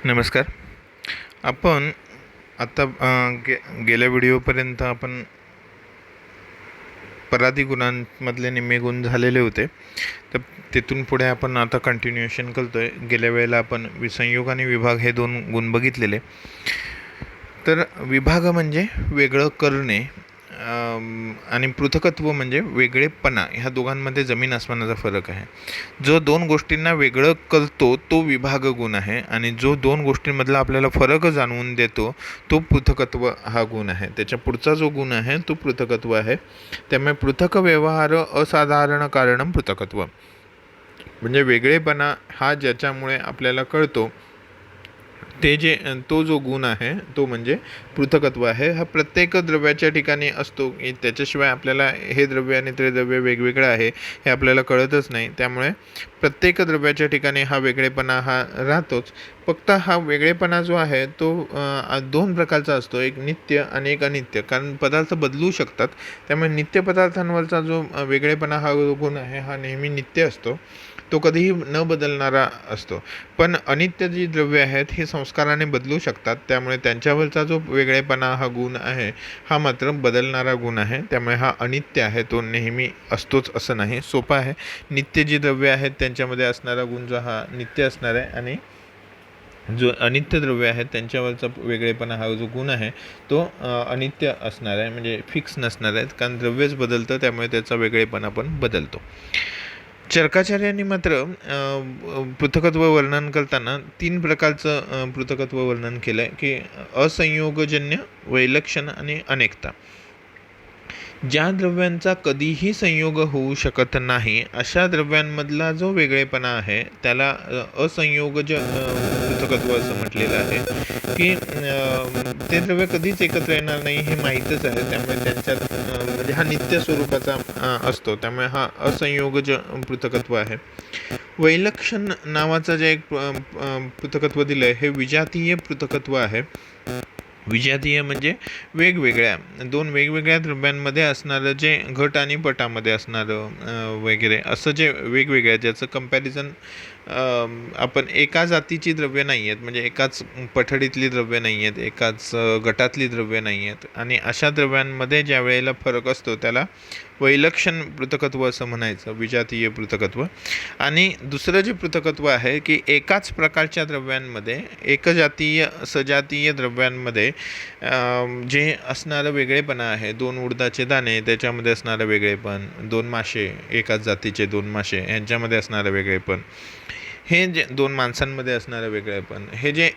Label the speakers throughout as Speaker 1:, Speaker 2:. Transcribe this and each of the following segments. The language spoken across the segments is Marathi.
Speaker 1: नमस्कार. आपण आता गेल्या व्हिडिओपर्यंत आपण परादी गुणांमधले निम्मे गुण झालेले होते. तर तिथून पुढे आपण आता कंटिन्युएशन करतो आहे. गेल्या वेळेला आपण विसंयोग आणि विभाग हे 2 गुण बघितलेले. तर विभाग म्हणजे वेगळं करणे आणि पृथकत्व म्हणजे वेगळेपणा. ह्या दोघांमध्ये जमीन आसमानाचा फरक आहे. जो 2 गोष्टींना वेगळं करतो तो विभाग गुण आहे आणि जो 2 गोष्टींमधला आपल्याला फरक जाणवून देतो तो पृथकत्व हा गुण आहे. त्याच्या पुढचा जो गुण आहे तो पृथकत्व आहे. त्यामुळे पृथक व्यवहार असाधारण कारणम पृथकत्व म्हणजे वेगळेपणा हा ज्याच्यामुळे आपल्याला कळतो तो जो गुण आहे तो म्हणजे पृथकत्व आहे. हा प्रत्येक द्रव्याच्या ठिकाणी असतो की त्याच्याशिवाय आपल्याला हे द्रव्य आणि ते द्रव्य वेगवेगळं आहे हे आपल्याला कळतच नाही. त्यामुळे प्रत्येक द्रव्याच्या ठिकाणी हा वेगळेपणा हा राहतोच. फक्त हा वेगळेपणा जो आहे तो 2 प्रकारचा असतो, एक नित्य आणि एक अनित्य. कारण पदार्थ बदलू शकतात. त्यामुळे नित्य पदार्थांवरचा जो वेगळेपणा हा गुण आहे हा नेहमी नित्य असतो, तो कधीही न बदलणारा असतो. पण अनित्य जी द्रव्ये आहेत ही संस्काराने बदलू शकतात. त्यामुळे त्यांच्यावरचा जो वेगळेपणा हा गुण आहे हा मात्र बदलणारा गुण आहे. त्यामुळे हा अनित्य आहे, तो नेहमी असतोच असं नाही. सोपा आहे. नित्य जी द्रव्ये आहेत त्यांच्यामध्ये असणारा गुण जो हा नित्य असणार आहे आणि जो अनित्य द्रव्य आहेत त्यांच्यावरचा वेगळेपणा हा जो गुण आहे तो अनित्य असणार आहे, म्हणजे फिक्स नसणार आहेत. कारण द्रव्यच बदलतं त्यामुळे त्याचा वेगळेपणा पण बदलतो. चरकाचार्यांनी मात्र पृथकत्व वर्णन करताना 3 प्रकारचं पृथकत्व वर्णन केलं आहे की असंयोगजन्य, वैलक्षण आणि अनेकता. ज्या द्रव्यांचा कधीही संयोग होऊ शकत नाही अशा द्रव्यांमधला जो वेगळेपणा आहे त्याला असंयोगज पृथकत्व असं म्हटलेलं आहे. की ते द्रव्य कधीच एकत्र येणार नाही हे माहीतच आहे. त्यामुळे त्यांच्यात म्हणजे हा नित्य स्वरूपाचा असतो. त्यामुळे हा असंयोगज पृथकत्व आहे. वैलक्षण नावाचं जे एक पृथकत्व दिलं आहे हे विजातीय पृथकत्व आहे. विजातीय म्हणजे वेगवेगळ्या 2 वेगवेगळ्या द्रव्यांमध्ये असणारं जे घट आणि पटामध्ये असणारं वगैरे असं जे वेगवेगळ्या ज्याचं कंपॅरिझन आपण एका जातीची द्रव्य नाही आहेत, म्हणजे एकाच पठडीतली द्रव्य नाही आहेत, एकाच गटातली द्रव्य नाही आहेत आणि अशा द्रव्यांमध्ये ज्या वेळेला फरक असतो त्याला वैलक्षण पृथकत्व असं म्हणायचं, विजातीय पृथकत्व. आणि दुसरं जे पृथकत्व आहे की एकाच प्रकारच्या द्रव्यांमध्ये एकजातीय सजातीय द्रव्यांमध्ये जे असणारं वेगळेपणा आहे, 2 उडदाचे दाणे त्याच्यामध्ये असणारं वेगळेपण, 2 मासे एकाच जातीचे 2 मासे यांच्यामध्ये असणारं वेगळेपण, हे जे 2 माणसांमध्ये असणारं वेगळेपण, हे जे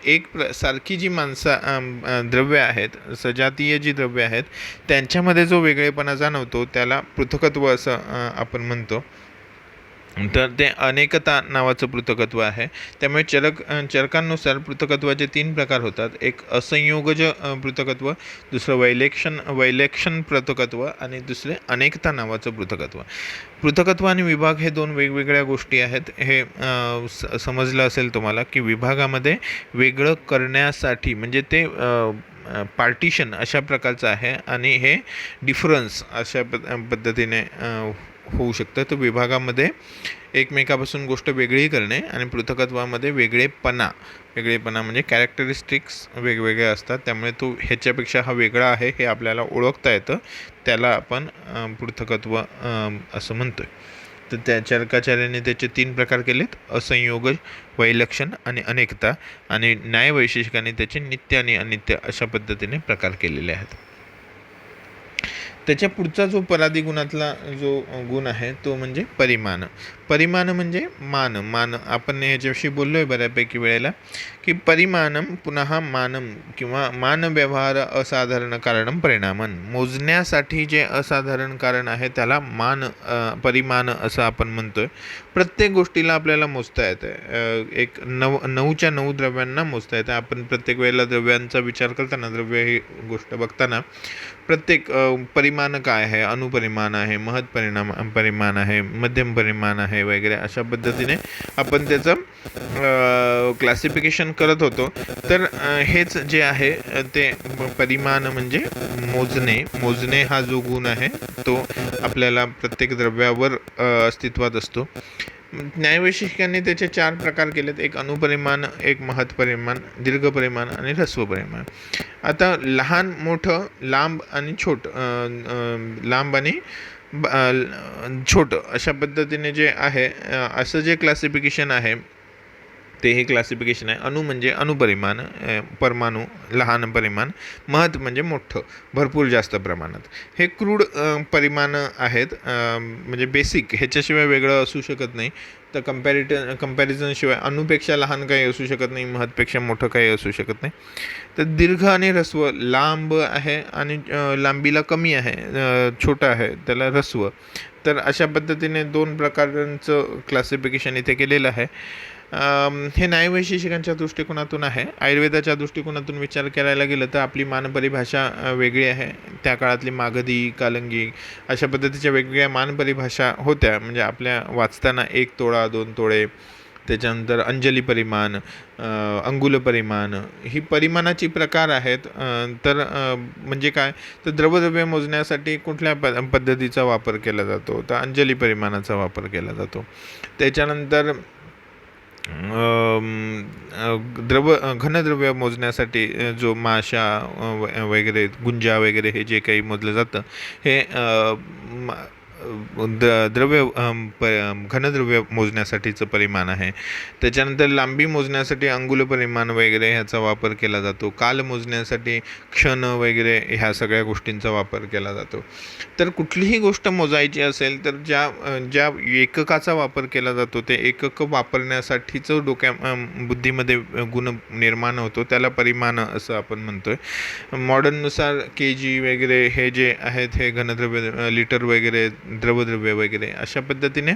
Speaker 1: सारखी जी द्रव्य आहेत, सजातीय जी द्रव्य आहेत त्यांच्यामध्ये जो वेगळेपणा जाणवतो त्याला पृथकत्व असं आपण म्हणतो. तर ते अनेकता नावाचं पृथकत्व आहे. त्यामुळे चरकांनुसार पृथकत्वाचे 3 प्रकार होतात. एक असंयोगज पृथकत्व, दुसरं वैलक्षण पृथकत्व आणि दुसरे अनेकता नावाचं पृथकत्व. पृथकत्व आणि विभाग हे 2 वेगवेगळ्या गोष्टी आहेत. हे समजलं असेल तुम्हाला की विभागामध्ये वेगळं करण्यासाठी म्हणजे ते पार्टिशन अशा प्रकारचं आहे आणि हे डिफरन्स अशा पद्धतीने होऊ शकतं. तर विभागामध्ये एकमेकापासून गोष्ट वेगळी करणे आणि पृथकत्वामध्ये वेगळेपणा म्हणजे कॅरेक्टरिस्टिक्स वेगवेगळे असतात. त्यामुळे तो ह्याच्यापेक्षा हा वेगळा आहे हे आपल्याला ओळखता येतं, त्याला आपण पृथकत्व असं म्हणतो आहे. तर त्या चरकाचार्याने त्याचे 3 प्रकार केलेत: असंयोगज, वैलक्षण आणि अनेकता. आणि न्यायवैशेषिकाने त्याचे नित्य आणि अनित्य अशा पद्धतीने प्रकार केलेले आहेत. त्याच्या पुढचा जो परादी गुणातला जो गुण आहे तो म्हणजे परिमाण. परिमाण म्हणजे मान आपण ह्याच्याविषयी बोललो आहे बऱ्यापैकी वेळेला की परिमाणम पुन्हा मानम किंवा मान व्यवहार असाधारण कारणम परिणामन. मोजण्यासाठी जे असाधारण कारण आहे त्याला परिमाण असं आपण म्हणतोय. प्रत्येक गोष्टीला आपल्याला मोजता येतं. एक 9च्या 9 द्रव्यांना मोजता येतं. आपण प्रत्येक वेळेला द्रव्यांचा विचार करताना, द्रव्य ही गोष्ट बघताना प्रत्येक परिमाण काय आहे, अणुपरिमाण आहे, महत् परिमाण आहे, मध्यम परिमाण आहे वगैरे अशा पद्धतीने आपण त्याचं क्लासिफिकेशन करत होतो. तर हेच जे आहे ते परिमाण म्हणजे मोजणे हा जो गुण आहे तो आपल्याला प्रत्येक द्रव्यावर अस्तित्वात असतो. न्यायवैशेषिकांनी त्याचे 4 प्रकार केलेत. एक अणुपरिमाण, एक महत्परिमाण, दीर्घपरिमाण आणि ह्रस्वपरिमाण. आता लहान, मोठं, लांब आणि लांब आणि छोटं अशा पद्धतीने जे आहे असं जे क्लासिफिकेशन आहे ते हे क्लासिफिकेशन आहे. अणु म्हणजे अणुपरिमाण, परमाणु लहान परिमाण, महत् म्हणजे मोठं भरपूर जास्त प्रमाणात. हे क्रूड परिमाण आहेत, म्हणजे बेसिक, ह्याच्याशिवाय वेगळं असू शकत नाही. तर कंपॅरिझनशिवाय अणुपेक्षा लहान काही असू शकत नाही, महत्पेक्षा मोठं काही असू शकत नाही. तर दीर्घ आणि ह्रस्व, लांब आहे आणि लांबीला कमी आहे, छोटं आहे त्याला ह्रस्व. तर अशा पद्धतीने 2 प्रकारांचं क्लासिफिकेशन इथे केलेलं आहे. हे न्यायवैशेषिकांच्या दृष्टिकोनातून आहे. आयुर्वेदाच्या दृष्टिकोनातून विचार करायला गेलं तर आपली मानपरिभाषा वेगळी आहे. त्या काळातली मागधी, कालंगी अशा पद्धतीच्या वेगवेगळ्या मानपरिभाषा होत्या. म्हणजे आपल्या वाचताना 1 तोळा, 2 तोळे, त्याच्यानंतर अंजली परिमाण, अंगुल परिमाण, ही परिमाणाची प्रकार आहेत. तर म्हणजे काय, तर द्रवद्रव्य मोजण्यासाठी कुठल्या पद्धतीचा वापर केला जातो, तर अंजली परिमाणाचा वापर केला जातो. त्याच्यानंतर घनद्रव्य मोजण्यासाठी जो माशा वगैरे, गुंजा वगैरे हे जे काही मोजलं जातं हे घनद्रव्य मोजण्यासाठीचं परिमाण आहे. त्याच्यानंतर लांबी मोजण्यासाठी अंगुल परिमाण वगैरे ह्याचा वापर केला जातो. काल मोजण्यासाठी क्षण वगैरे ह्या सगळ्या गोष्टींचा वापर केला जातो. तर कुठलीही गोष्ट मोजायची असेल तर ज्या एककाचा वापर केला जातो ते एकक वापरण्यासाठीचं बुद्धीमध्ये गुण निर्माण होतो त्याला परिमाण असं आपण म्हणतोय. मॉडर्ननुसार KG वगैरे हे जे आहेत हे घनद्रव्य, लिटर वगैरे, द्रवद्रव्य वगैरे अशा पद्धतीने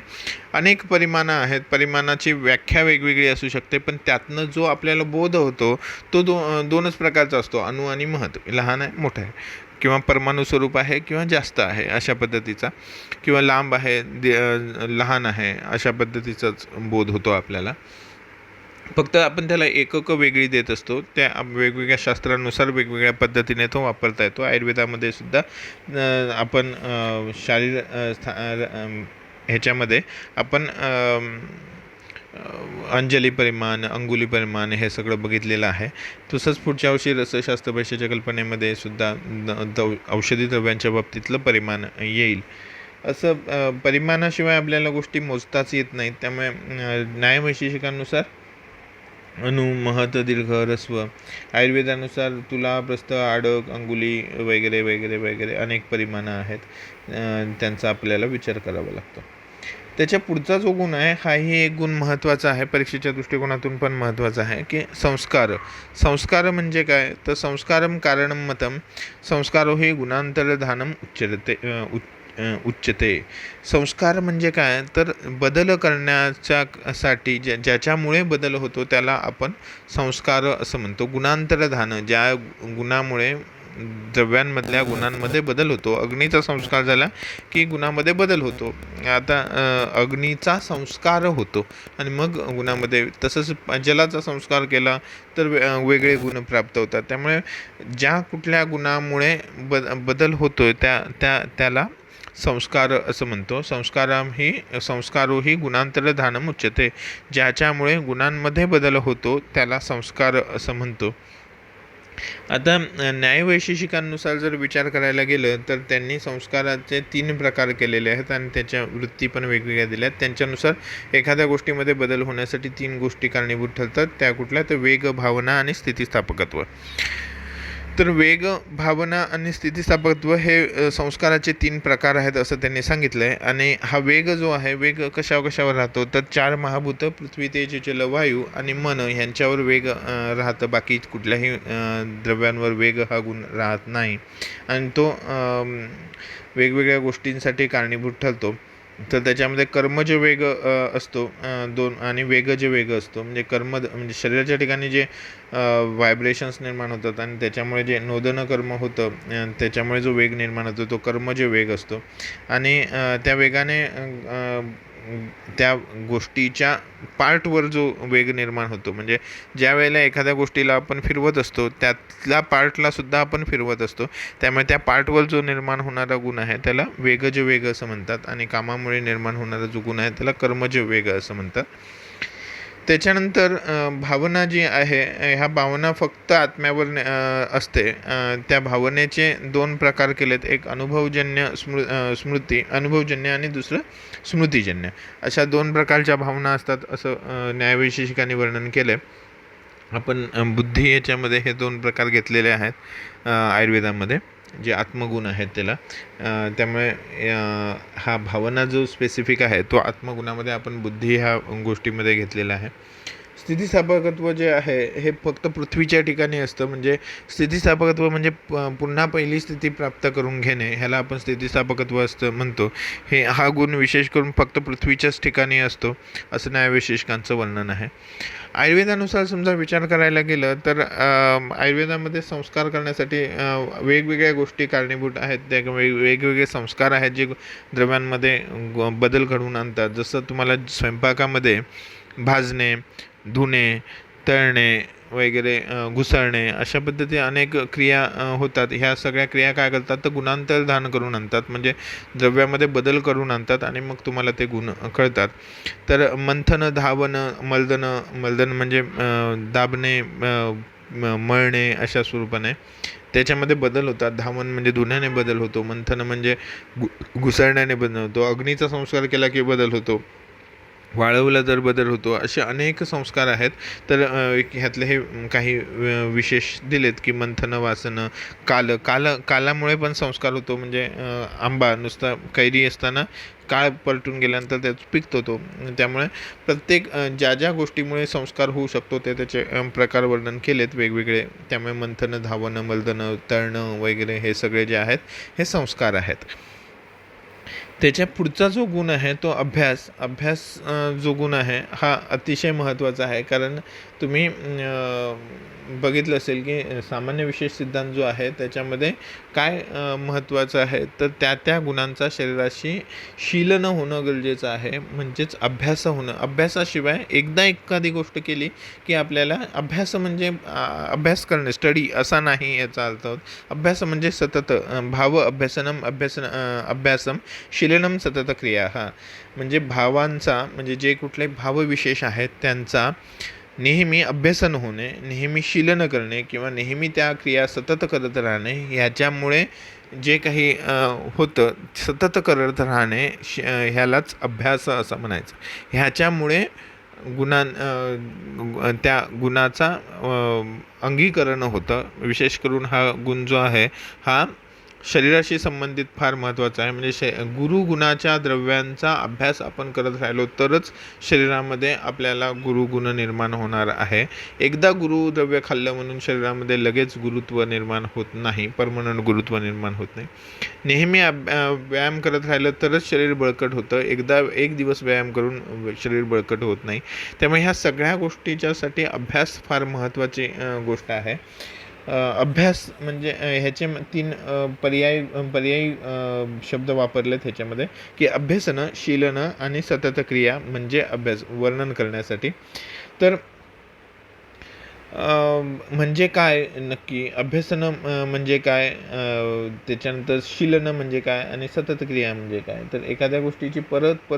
Speaker 1: अनेक परिमाणं आहेत. परिमाणाची व्याख्या वेगवेगळी असू शकते, पण त्यातनं जो आपल्याला बोध होतो तो दोनच प्रकारचा असतो, अणु आणि महत्, लहान आहे मोठा आहे, किंवा परमाणु स्वरूप आहे किंवा जास्त आहे अशा पद्धतीचा, किंवा लांब आहे, लहान आहे, अशा पद्धतीचाच बोध होतो आपल्याला. फक्त आपण त्याला एकक वेगळी देत असतो. त्या वेगवेगळ्या शास्त्रानुसार वेगवेगळ्या पद्धतीने तो वापरता येतो. आयुर्वेदामध्ये सुद्धा आपण ह्याच्यामध्ये आपण अंजली परिमाण, अंगुली परिमाण हे सगळं बघितलेलं आहे. तसंच पुढच्या वर्षी रसशास्त्र भाषेच्या कल्पनेमध्ये सुद्धा औषधी द्रव्यांच्या बाबतीतलं परिमाण येईल. असं परिमाणाशिवाय आपल्याला गोष्टी मोजताच येत नाहीत. त्यामुळे न्यायवैशेषिकांनुसार अणु, महत्, दीर्घ, ह्रस्व, आयुर्वेदानुसार तुला, प्रस्थ, आडक, अंगुली वगैरे वगैरे वगैरे अनेक परिमाणं आहेत. त्यांचा आपल्याला विचार करावा लागतो. त्याच्या पुढचा जो गुण आहे हाही एक गुण महत्त्वाचा आहे, परीक्षेच्या दृष्टिकोनातून पण महत्त्वाचा आहे, की संस्कार म्हणजे काय, तर संस्कारम कारणम मतम संस्कारो हे गुणांतरधानम उच्चते. संस्कार म्हणजे काय, तर बदल करण्यासाठी ज्याच्यामुळे बदल होतो त्याला आपण संस्कार असं म्हणतो. गुणांतरधान, ज्या गुणामुळे द्रव्यांमधल्या गुणांमध्ये बदल होतो. अग्नीचा संस्कार झाला की गुणामध्ये बदल होतो. आता अग्नीचा संस्कार होतो आणि मग गुणामध्ये, तसंच जलाचा संस्कार केला तर वेगळे गुण प्राप्त होतात. त्यामुळे ज्या कुठल्या गुणामुळे बदल होतोय त्याला संस्कार असं म्हणतो. संस्कारो ही गुणांतरधानम उच्यते. ज्याच्यामुळे गुणांमध्ये बदल होतो त्याला संस्कार असं म्हणतो. आता न्यायवैशेषिकांनुसार जर विचार करायला गेलं तर त्यांनी संस्काराचे 3 प्रकार केलेले आहेत आणि त्याच्या वृत्ती पण वेगवेगळ्या दिल्या आहेत. त्यांच्यानुसार एखाद्या गोष्टीमध्ये बदल होण्यासाठी 3 गोष्टी कारणीभूत ठरतात. त्या कुठल्या, तर वेग, भावना आणि स्थितिस्थापकत्व. तर वेग, भावना आणि स्थितिस्थापकत्व हे संस्काराचे 3 प्रकार आहेत असं त्यांनी सांगितलं आहे. आणि हा वेग जो आहे, वेग कशावर राहतो, तर 4 महाभूत, पृथ्वी, तेज, जल, वायू आणि मन ह्यांच्यावर वेग राहतं. बाकी कुठल्याही द्रव्यांवर वेग हा गुण राहत नाही आणि तो वेगवेगळ्या गोष्टींसाठी कारणीभूत ठरतो. तर त्याच्यामध्ये कर्मज वेग असतो 2 आणि वेगज वेग असतो. म्हणजे म्हणजे शरीराच्या ठिकाणी जे व्हायब्रेशन्स निर्माण होतात आणि त्याच्यामुळे जे नोदन कर्म होतं त्याच्यामुळे जो वेग निर्माण होतो तो कर्मज वेग असतो. आणि त्या वेगाने त्या गोष्टीच्या पार्टवर जो वेग निर्माण होतो, म्हणजे ज्या वेळेला एखाद्या गोष्टीला आपण फिरवत असतो त्यातल्या पार्टला सुद्धा आपण फिरवत असतो, त्यामुळे त्या पार्टवर जो निर्माण होणारा गुण आहे त्याला वेगज वेग असं म्हणतात, आणि कामामुळे निर्माण होणारा जो गुण आहे त्याला कर्मज वेग असं म्हणतात. त्याच्यानंतर भावना जी आहे, ह्या भावना फक्त आत्म्यावर असते. त्या भावनेचे 2 प्रकार केलेत, एक अनुभवजन्य स्मृती अनुभवजन्य आणि दुसरं स्मृतिजन्य. अशा 2 प्रकारच्या भावना असतात असं न्यायवैशेषिकांनी वर्णन केलं आहे. आपण बुद्धी याच्यामध्ये हे 2 प्रकार घेतलेले आहेत आयुर्वेदामध्ये, जे आत्मगुण आहेत त्याला. त्यामुळे हा भावना जो स्पेसिफिक आहे तो आत्मगुणामध्ये आपण बुद्धी ह्या गोष्टीमध्ये घेतलेला आहे. स्थितिस्थापकत्व जे आहे हे फक्त पृथ्वीच्या ठिकाणी असतं, म्हणजे स्थितिस्थापकत्व म्हणजे पुन्हा पहिली स्थिती प्राप्त करून घेणे, ह्याला आपण स्थितिस्थापकत्व असतं म्हणतो. हा गुण विशेष करून फक्त पृथ्वीच्याच ठिकाणी असतो असं न्यायवैशेषिकांचं वर्णन आहे. आयुर्वेदानुसार समजा विचार करायला गेलं तर आयुर्वेदामध्ये संस्कार करण्यासाठी वेगवेगळ्या गोष्टी कारणीभूत आहेत. त्या वेगवेगळे संस्कार आहेत जे द्रव्यांमध्ये बदल घडवून आणतात. जसं तुम्हाला स्वयंपाकामध्ये भाजणे, धुणे, तळणे वगैरे, घुसळणे, अशा पद्धती अनेक क्रिया होतात. ह्या सगळ्या क्रिया काय करतात तर गुणांतर्धान करून आणतात, म्हणजे द्रव्यामध्ये बदल करून आणतात आणि मग तुम्हाला ते गुण कळतात. तर मंथन, धावन, मर्दन म्हणजे दाबणे, मळणे अशा स्वरूपाने त्याच्यामध्ये बदल होतात. धावन म्हणजे धुण्याने बदल होतो, मंथन म्हणजे घुसळण्याने बदल होतो, अग्नीचा संस्कार केला की बदल होतो, वाळवला तर बदल होतो. असे अनेक संस्कार आहेत. तर ह्यातले हे काही विशेष दिलेत की मंथन, वासन, कालामुळे पण संस्कार होतो, म्हणजे आंबा नुसता कैरी असताना काळ पलटून गेल्यानंतर त्याचा पिकतो तो. त्यामुळे प्रत्येक ज्या गोष्टीमुळे संस्कार होऊ शकतो ते त्याचे प्रकार वर्णन केलेत वेगवेगळे. त्यामुळे मंथन, धावन, मर्दन, तळणं वगैरे हे सगळे जे आहेत हे संस्कार आहेत. त्याच्या पुढचा जो गुण आहे तो अभ्यास जो गुण आहे हा अतिशय महत्त्वाचा आहे. कारण तुम्ही बघितलं असेल की सामान्य विशेष सिद्धांत जो आहे त्याच्यामध्ये काय महत्त्वाचं आहे तर त्या गुणांचा शरीराशी शीलन होणं गरजेचं आहे, म्हणजेच अभ्यास होणं. अभ्यासाशिवाय एकदा एखादी गोष्ट केली की आपल्याला अभ्यास म्हणजे अभ्यास करणे, स्टडी असा नाही याचा अर्थ. अभ्यास म्हणजे सतत भाव अभ्यासम शीलनम सतत क्रिया. म्हणजे भावांचा, म्हणजे जे कुठले भावविशेष आहेत त्यांचा नेहमी अभ्यासन होणे, नेहमी शीलन करणे किंवा नेहमी त्या क्रिया सतत करत राहणे, ह्याच्यामुळे जे काही होतं सतत करत राहणे ह्यालाच अभ्यास असं म्हणायचं. ह्याच्यामुळे त्या गुणाचा अंगीकरण होतं. विशेष करून हा गुण जो आहे हा शरीराशी संबंधित फार महत्त्वाचा आहे. म्हणजे गुरुगुणाच्या द्रव्यांचा अभ्यास आपण करत राहिलो तरच शरीरामध्ये आपल्याला गुरुगुण निर्माण होणार आहे. एकदा गुरुद्रव्य खाल्लं म्हणून शरीरामध्ये लगेच गुरुत्व निर्माण होत नाही, परमनंट गुरुत्व निर्माण होत नाही. नेहमी व्यायाम करत राहिलं तरच शरीर बळकट होतं, एक दिवस व्यायाम करून शरीर बळकट होत नाही. त्यामुळे ह्या सगळ्या गोष्टीच्यासाठी अभ्यास फार महत्त्वाची गोष्ट आहे. अभ्यास म्हणजे ह्याचे 3 पर्यायी शब्द वापरलेत ह्याच्यामध्ये की अभ्यासनं, शीलनं आणि सतत क्रिया म्हणजे अभ्यास वर्णन करण्यासाठी. तर म्हणजे काय नक्की अभ्यासनं म्हणजे काय, त्याच्यानंतर शीलनं म्हणजे काय आणि सतत क्रिया म्हणजे काय. तर एखाद्या गोष्टीची परत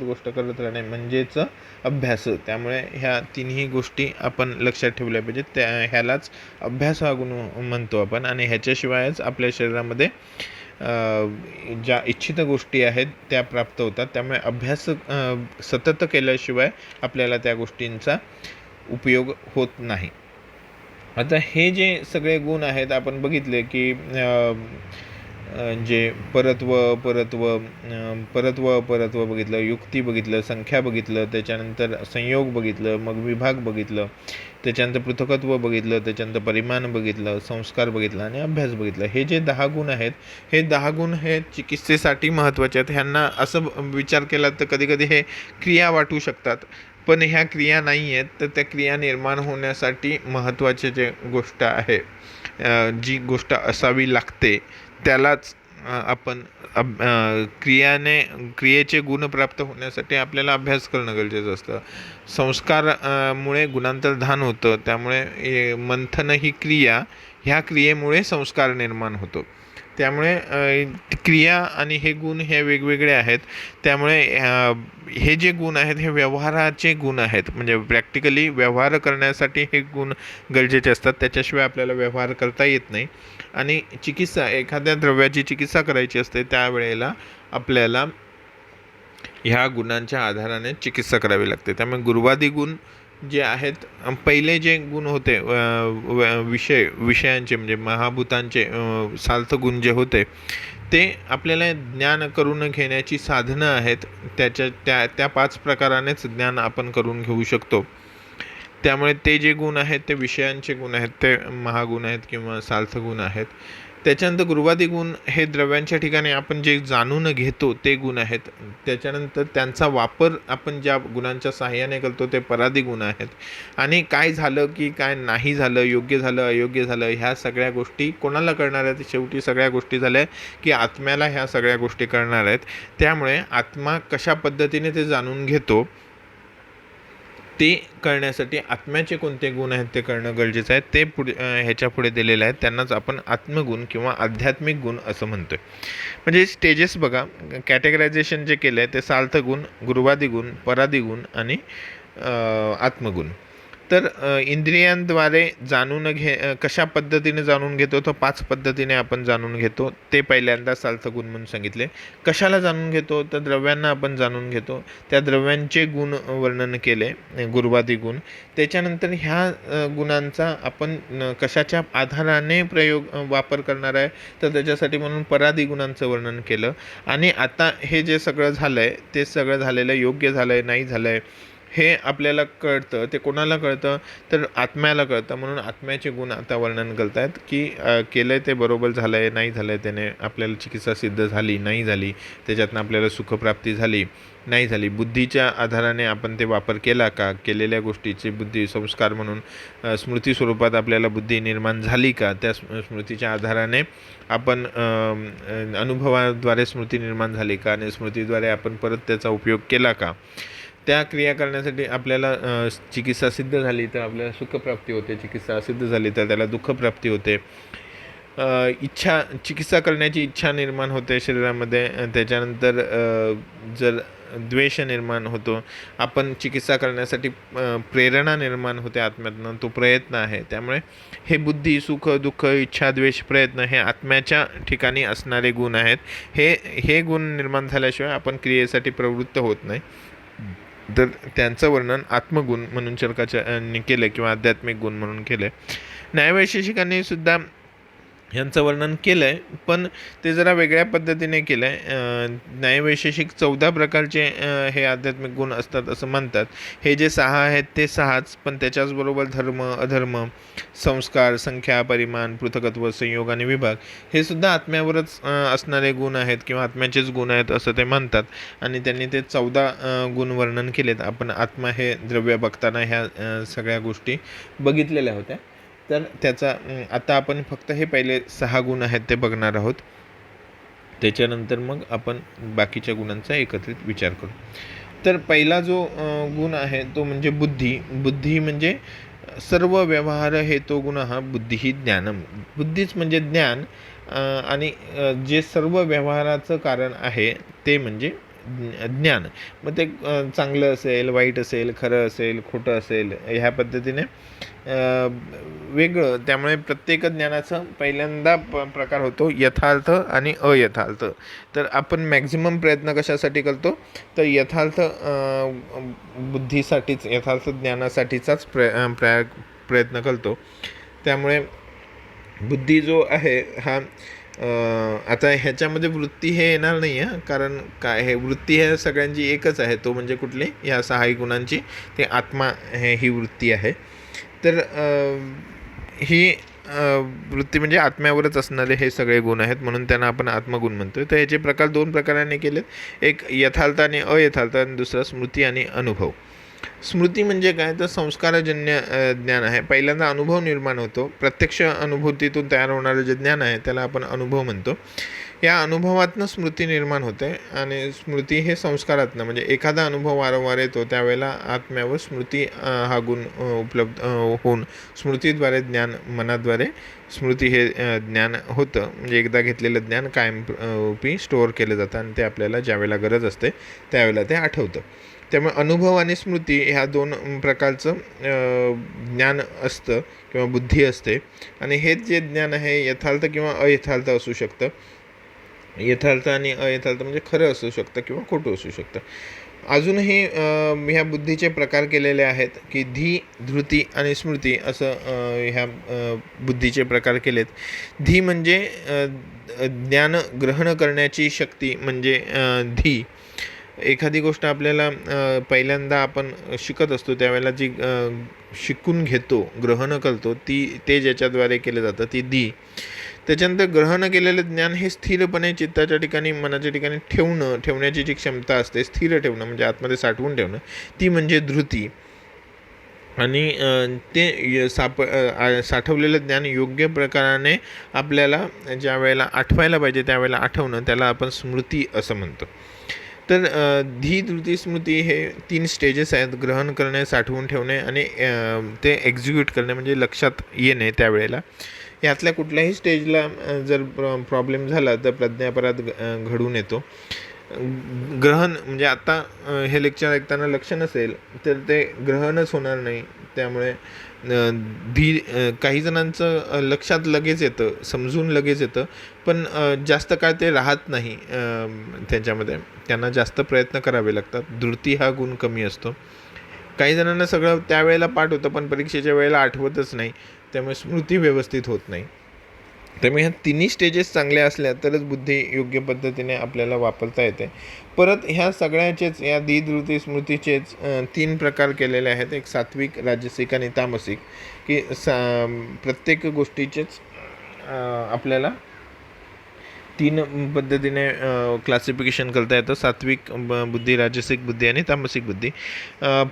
Speaker 1: गोष्ट करत राहणे म्हणजेच अभ्यास. त्यामुळे ह्या 3ही गोष्टी आपण लक्षात ठेवल्या पाहिजेत. ह्यालाच अभ्यास हा गुण म्हणतो आपण, आणि ह्याच्याशिवायच आपल्या शरीरामध्ये ज्या इच्छित गोष्टी आहेत त्या प्राप्त होतात. त्यामुळे अभ्यास सतत केल्याशिवाय आपल्याला त्या गोष्टींचा उपयोग होत नाही. आता हे जे सगळे गुण आहेत आपण बघितले की जे परत्व बघितलं, युक्ती बघितलं, संख्या बघितलं, त्याच्यानंतर संयोग बघितलं, मग विभाग बघितलं, त्याच्यानंतर पृथकत्व बघितलं, त्याच्यानंतर परिमाण बघितलं, संस्कार बघितलं आणि अभ्यास बघितलं. हे जे 10 गुण आहेत हे 10 गुण हे चिकित्सेसाठी महत्त्वाचे आहेत. ह्यांना असं विचार केला तर कधी हे क्रिया वाटू शकतात, पण ह्या क्रिया नाही आहेत. तर त्या क्रिया निर्माण होण्यासाठी महत्त्वाचे जे गोष्ट आहे, जी गोष्ट असावी लागते त्यालाच आपण क्रियेचे गुण प्राप्त होण्यासाठी आपल्याला अभ्यास करणं गरजेचं असतं. मुळे गुणांतर्धान होतं, त्यामुळे मंथन ही क्रिया, ह्या क्रियेमुळे संस्कार निर्माण होतो. त्यामुळे क्रिया आणि हे गुण हे वेगवेगळे आहेत. त्यामुळे हे जे गुण आहेत हे व्यवहाराचे गुण आहेत, म्हणजे प्रॅक्टिकली व्यवहार करण्यासाठी हे गुण गरजेचे असतात. त्याच्याशिवाय आपल्याला व्यवहार करता येत नाही. आणि एखाद्या द्रव्याची चिकित्सा करायची असते त्यावेळेला आपल्याला ह्या गुणांच्या आधाराने चिकित्सा करावी लागते. त्यामुळे गुरुवादी गुण जे आहेत, पहिले जे गुण होते विषयांचे म्हणजे महाभूतांचे सार्थ गुण जे होते ते आपल्याला ज्ञान करून घेण्याची साधनं आहेत. त्या 5 प्रकारानेच ज्ञान आपण करून घेऊ शकतो. त्यामुळे ते जे गुण आहेत ते विषयांचे गुण आहेत, ते महागुण आहेत किंवा सार्थ गुण आहेत. त्याच्यानंतर गुरुवादी गुण हे द्रव्यांच्या ठिकाणी आपण जे जाणून घेतो ते गुण आहेत. त्याच्यानंतर त्यांचा वापर आपण ज्या गुणांच्या सहाय्याने करतो ते परादी गुण आहेत. आणि काय झालं की काय नाही झालं, योग्य झालं अयोग्य झालं, ह्या सगळ्या गोष्टी कोणाला कळणार आहेत? शेवटी सगळ्या गोष्टी झाल्या की आत्म्याला ह्या सगळ्या गोष्टी कळणार आहेत. त्यामुळे आत्मा कशा पद्धतीने ते जाणून घेतो ते कळण्यासाठी आत्म्याचे कोणते गुण आहेत ते कळणं गरजेचं आहे. ते ह्याच्या पुढे दिलेले आहेत, त्यांनाच आपण आत्मगुण किंवा आध्यात्मिक गुण असं म्हणतो आहे. म्हणजे स्टेजेस बघा, कॅटेगरायझेशन जे केलं आहे ते सार्थ गुण, गुरुवादी गुण, परादी गुण आणि आत्मगुण. तर इंद्रियांद्वारे कशा पद्धतीने जाणून घेतो, तर 5 पद्धतीने आपण जाणून घेतो. ते पहिल्यांदा सार्थ गुण म्हणून सांगितले. कशाला जाणून घेतो, तर द्रव्यांना आपण जाणून घेतो. त्या द्रव्यांचे गुण वर्णन केले, गुरुवादी गुण. त्याच्यानंतर ह्या गुणांचा आपण कशाच्या आधाराने वापर करणार आहे, तर त्याच्यासाठी म्हणून परादी गुणांचं वर्णन केलं. आणि आता हे जे सगळं झालं आहे ते सगळं झालेलं योग्य झालं आहे नाही झालं आहे हे आपल्याला कळतं. ते कोणाला कळतं, तर आत्म्याला कळतं. म्हणून आत्म्याचे गुण आता वर्णन करत आहेत की केलं आहे ते बरोबर झालं आहे नाही झालं आहे, त्याने आपल्याला चिकित्सा सिद्ध झाली नाही झाली, त्याच्यातनं आपल्याला सुखप्राप्ती झाली नाही झाली, बुद्धीच्या आधाराने आपण ते वापर केला का, केलेल्या गोष्टीचे बुद्धी संस्कार म्हणून स्मृती स्वरूपात आपल्याला बुद्धी निर्माण झाली का, त्या स्मृतीच्या आधाराने आपण अनुभवाद्वारे स्मृती निर्माण झाली का आणि स्मृतीद्वारे आपण परत त्याचा उपयोग केला का, त्या क्रिया करण्यासाठी आपल्याला चिकित्सा सिद्ध झाली तर आपल्याला सुखप्राप्ती होते, चिकित्सा असिद्ध झाली तर त्याला दुःखप्राप्ती होते. चिकित्सा करण्याची इच्छा निर्माण होते शरीरामध्ये. त्याच्यानंतर जर द्वेष निर्माण होतो, आपण चिकित्सा करण्यासाठी प्रेरणा निर्माण होते आत्म्यातनं, तो प्रयत्न आहे. त्यामुळे हे बुद्धी, सुख, दुःख, इच्छा, द्वेष, प्रयत्न हे आत्म्याच्या ठिकाणी असणारे गुण आहेत. हे गुण निर्माण झाल्याशिवाय आपण क्रियेसाठी प्रवृत्त होत नाही. तर त्यांचं वर्णन आत्मगुण म्हणून चरकाच्या केलं किंवा आध्यात्मिक गुण म्हणून केलं. न्यायवैशेषिकांनी सुद्धा यांचं वर्णन केलं आहे, पण ते जरा वेगळ्या पद्धतीने केलं आहे. न्यायवैशेषिक 14 प्रकारचे हे आध्यात्मिक गुण असतात असं म्हणतात. हे जे 6 आहेत ते 6च, पण त्याच्याचबरोबर धर्म, अधर्म, संस्कार, संख्या, परिमाण, पृथकत्व, संयोग आणि विभाग हे सुद्धा आत्म्यावरच असणारे गुण आहेत किंवा आत्म्याचेच गुण आहेत असं ते म्हणतात. आणि त्यांनी ते 14 गुण वर्णन केलेत. आपण आत्मा हे द्रव्य बघताना ह्या सगळ्या गोष्टी बघितलेल्या होत्या. तर त्याचा आता आपण फक्त हे पहिले 6 गुण आहेत ते बघणार आहोत. त्याच्यानंतर मग आपण बाकीच्या गुणांचा एकत्रित विचार करू. तर पहिला जो गुण आहे तो म्हणजे बुद्धी. बुद्धी म्हणजे सर्व व्यवहार हेतु गुण हा बुद्धी ही ज्ञानम. बुद्धीच म्हणजे ज्ञान, आणि जे सर्व व्यवहाराचं कारण आहे ते म्हणजे ज्ञान. मग ते चांगलं असेल, वाईट असेल, खरं असेल, खोटं असेल, ह्या पद्धतीने वेगळं. त्यामुळे प्रत्येक ज्ञानाचा पहिल्यांदा प्रकार होतो यथार्थ आणि अयथार्थ. तर आपण मॅक्झिमम प्रयत्न कशासाठी करतो, तर यथार्थ बुद्धीसाठीच, यथार्थ ज्ञानासाठीचाच प्रयत्न करतो. त्यामुळे बुद्धी जो आहे हा आता ह्याच्यामध्ये वृत्ती हे येणार नाही आहे, कारण काय हे वृत्ती ह्या सगळ्यांची एकच आहे, तो म्हणजे कुठली, ह्या 6 गुणांची ते आत्मा ही वृत्ती आहे. तर ही वृत्ती म्हणजे आत्म्यावरच असणारे हे सगळे गुण आहेत, म्हणून त्यांना आपण आत्मगुण म्हणतो. तर ह्याचे प्रकार 2 प्रकाराने केलेत, एक यथार्थ आणि अयथार्थ, आणि दुसरा स्मृती आणि अनुभव. स्मृती म्हणजे काय, तर संस्कारजन्य ज्ञान आहे. पहिल्यांदा अनुभव निर्माण होतो, प्रत्यक्ष अनुभूतीतून तयार होणारं जे ज्ञान आहे त्याला आपण अनुभव म्हणतो. या अनुभवातनं स्मृती निर्माण होते आणि स्मृती हे संस्कारातनं, म्हणजे एखादा अनुभव वारंवार येतो त्यावेळेला आत्म्यावर स्मृती हा गुण उपलब्ध होऊन स्मृतीद्वारे ज्ञान, मनाद्वारे स्मृती हे ज्ञान होतं. म्हणजे एकदा घेतलेलं ज्ञान कायम रूपी स्टोअर केलं जातं आणि ते आपल्याला ज्यावेळेला गरज असते त्यावेळेला ते आठवतं. त्यामुळे अनुभव आणि स्मृती ह्या दोन प्रकारचं ज्ञान असतं किंवा बुद्धी असते. आणि हेच जे ज्ञान आहे यथार्थ किंवा अयथार्थ असू शकतं. यथार्थ आणि अयथार्थ म्हणजे खरं असू शकतं किंवा खोटं असू शकतं. अजूनही ह्या बुद्धीचे प्रकार केलेले आहेत की धी, धृती आणि स्मृती असं ह्या बुद्धीचे प्रकार केलेत. धी म्हणजे ज्ञान ग्रहण करण्याची शक्ती, म्हणजे धी. एखादी गोष्ट आपल्याला पहिल्यांदा आपण शिकत असतो त्यावेळेला जी शिकून घेतो, ग्रहण करतो, ते ज्याच्याद्वारे केलं जातं ती धी. त्याच्यानंतर ग्रहण केलेलं ज्ञान हे स्थिरपणे चित्ताच्या ठिकाणी, मनाच्या ठिकाणी ठेवण्याची जी क्षमता असते, स्थिर ठेवणं म्हणजे आतमध्ये साठवून ठेवणं, ती म्हणजे धृती. आणि ते साठवलेलं ज्ञान योग्य प्रकाराने आपल्याला ज्या वेळेला आठवायला पाहिजे त्यावेळेला आठवणं, त्याला आपण स्मृती असं म्हणतो. तर धी, धृती, स्मृती हे 3 स्टेजेस आहेत. ग्रहण करणे, साठवून ठेवणे आणि ते एक्झिक्यूट करणे म्हणजे लक्षात येणे त्यावेळेला. यातल्या कुठल्याही स्टेजला जर प्रॉब्लेम झाला तर प्रज्ञापराध घडून येतो. ग्रहण म्हणजे आता हे लेक्चर ऐकताना लक्ष नसेल तर ते ग्रहणच होणार नाही. त्यामुळे काही जणांचं लक्षात लगेच येतं, समजून लगेच येतं, पण जास्त काळ ते राहत नाही त्याच्यामध्ये. त्यांना जास्त प्रयत्न करावे लागतात. धृती हा गुण कमी असतो. काही जणांना सगळं त्यावेळेला पाठ होतं पण परीक्षेच्या वेळेला आठवतच नाही, त्यामुळे स्मृती व्यवस्थित होत नाही. त्यामुळे ह्या तिन्ही स्टेजेस चांगल्या असल्या तरच बुद्धी योग्य पद्धतीने आपल्याला वापरता येते. परत ह्या सगळ्याचेच, या धी, धृती, स्मृतीचेच 3 प्रकार केलेले आहेत. एक सात्विक, राजसिक आणि तामसिक, की प्रत्येक गोष्टीचेच आपल्याला 3 पद्धतीने क्लासिफिकेशन करता येतं. सात्विक बुद्धी, राजसिक बुद्धी आणि तामसिक बुद्धी.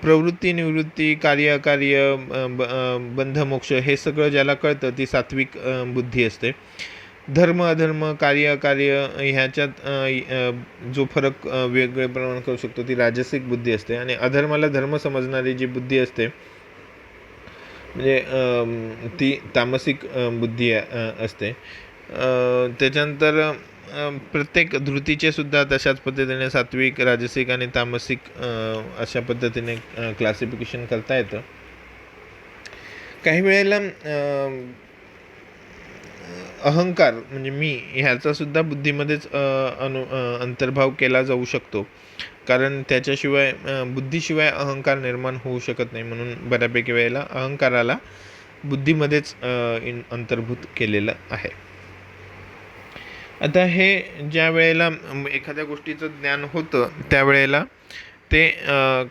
Speaker 1: प्रवृत्ती, निवृत्ती, कार्य अकार्य, बंध, मोक्ष हे सगळं ज्याला कळतं ती सात्विक बुद्धी असते. धर्म, अधर्म, कार्य अकार्य ह्याच्यात जो फरक वेगळे प्रमाण करू शकतो ती राजसिक बुद्धी असते. आणि अधर्माला धर्म समजणारी जी बुद्धी असते म्हणजे ती तामसिक बुद्धी असते. त्याच्यानंतर प्रत्येक धृतीचे सुद्धा तशाच पद्धतीने सात्विक, राजसिक आणि तामसिक अशा पद्धतीने क्लासिफिकेशन करता येतं. काही वेळेला अहंकार म्हणजे मी ह्याचा सुद्धा बुद्धीमध्येच अंतर्भाव केला जाऊ शकतो, कारण त्याच्याशिवाय बुद्धीशिवाय अहंकार निर्माण होऊ शकत नाही. म्हणून बऱ्यापैकी वेळेला अहंकाराला बुद्धीमध्येच अंतर्भूत केलेलं आहे. आता हे ज्या वेळेला एखाद्या गोष्टीचं ज्ञान होतं त्यावेळेला ते